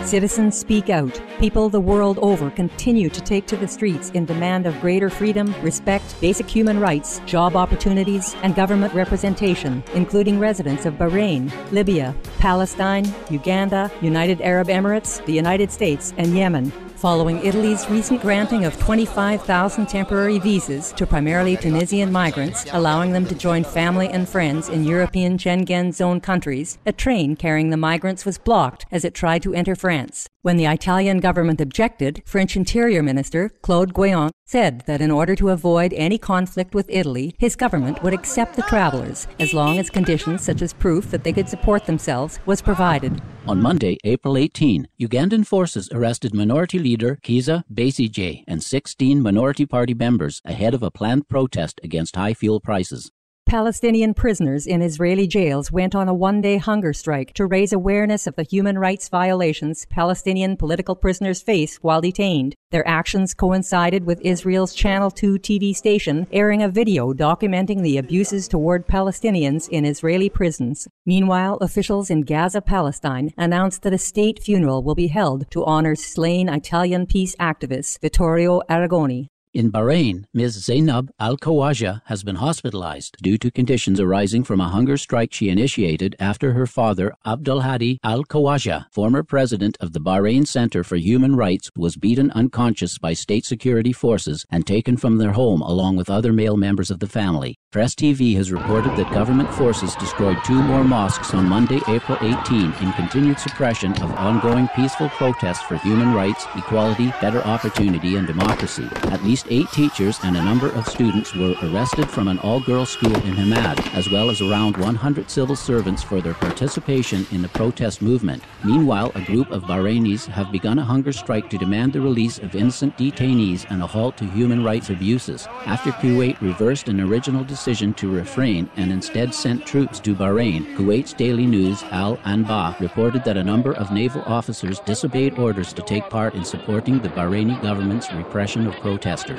Citizens speak out. People the world over continue to take to the streets in demand of greater freedom, respect, basic human rights, job opportunities, and government representation, including residents of Bahrain, Libya, Palestine, Uganda, United Arab Emirates, the United States, and Yemen, following Italy's recent granting of 25,000 temporary visas to primarily Tunisian migrants, allowing them to join family and friends in European Schengen zone countries. A train carrying the migrants was blocked as it tried to enter France. When the Italian government objected, French Interior Minister Claude Guéant said that in order to avoid any conflict with Italy, his government would accept the travelers as long as conditions such as proof that they could support themselves was provided. On Monday, April 18, Ugandan forces arrested minority leader Kizza Besigye and 16 Minority Party members ahead of a planned protest against high fuel prices. Palestinian prisoners in Israeli jails went on a one-day hunger strike to raise awareness of the human rights violations Palestinian political prisoners face while detained. Their actions coincided with Israel's Channel 2 TV station airing a video documenting the abuses toward Palestinians in Israeli prisons. Meanwhile, officials in Gaza, Palestine, announced that a state funeral will be held to honor slain Italian peace activist Vittorio Arrigoni. In Bahrain, Ms. Zainab Al-Khawaja has been hospitalized due to conditions arising from a hunger strike she initiated after her father, Abdulhadi Al-Khawaja, former president of the Bahrain Center for Human Rights, was beaten unconscious by state security forces and taken from their home along with other male members of the family. Press TV has reported that government forces destroyed 2 more mosques on Monday, April 18, in continued suppression of ongoing peaceful protests for human rights, equality, better opportunity, and democracy. At least 8 teachers and a number of students were arrested from an all-girls school in Hamad, as well as around 100 civil servants for their participation in the protest movement. Meanwhile, a group of Bahrainis have begun a hunger strike to demand the release of innocent detainees and a halt to human rights abuses, after Kuwait reversed an original decision to refrain and instead sent troops to Bahrain. Kuwait's daily news, Al Anba, reported that a number of naval officers disobeyed orders to take part in supporting the Bahraini government's repression of protesters.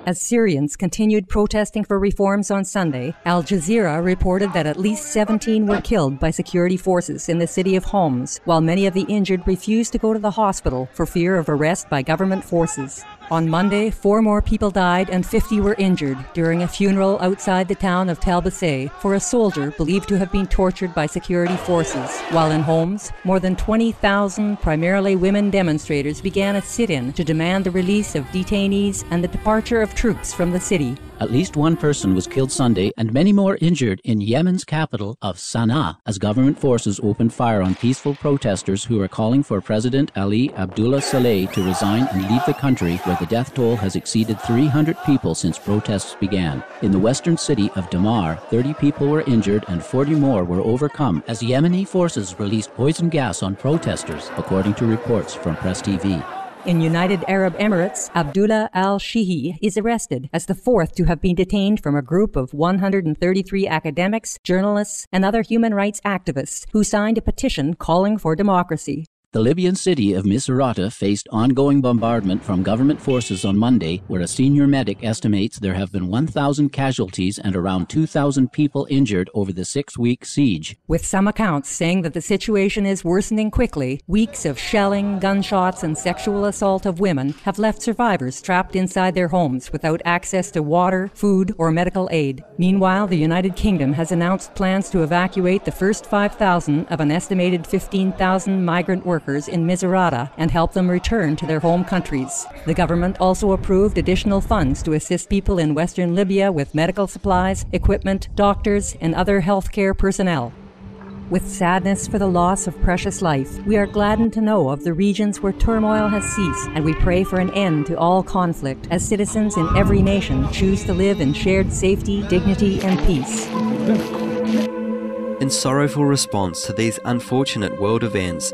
As Syrians continued protesting for reforms on Sunday, Al Jazeera reported that at least 17 were killed by security forces in the city of Homs, while many of the injured refused to go to the hospital for fear of arrest by government forces. On Monday, 4 more people died and 50 were injured during a funeral outside the town of Tel Basseh for a soldier believed to have been tortured by security forces. While in Homs, more than 20,000 primarily women demonstrators began a sit-in to demand the release of detainees and the departure of troops from the city. At least 1 person was killed Sunday and many more injured in Yemen's capital of Sana'a as government forces opened fire on peaceful protesters who are calling for President Ali Abdullah Saleh to resign and leave the country, where the death toll has exceeded 300 people since protests began. In the western city of Damar, 30 people were injured and 40 more were overcome as Yemeni forces released poison gas on protesters, according to reports from Press TV. In United Arab Emirates, Abdullah al-Shihi is arrested as the 4th to have been detained from a group of 133 academics, journalists, and other human rights activists who signed a petition calling for democracy. The Libyan city of Misrata faced ongoing bombardment from government forces on Monday, where a senior medic estimates there have been 1,000 casualties and around 2,000 people injured over the 6-week siege. With some accounts saying that the situation is worsening quickly, weeks of shelling, gunshots, and sexual assault of women have left survivors trapped inside their homes without access to water, food, or medical aid. Meanwhile, the United Kingdom has announced plans to evacuate the first 5,000 of an estimated 15,000 migrant workers in Misrata and help them return to their home countries. The government also approved additional funds to assist people in western Libya with medical supplies, equipment, doctors, and other healthcare personnel. With sadness for the loss of precious life, we are gladdened to know of the regions where turmoil has ceased, and we pray for an end to all conflict as citizens in every nation choose to live in shared safety, dignity, and peace. In sorrowful response to these unfortunate world events,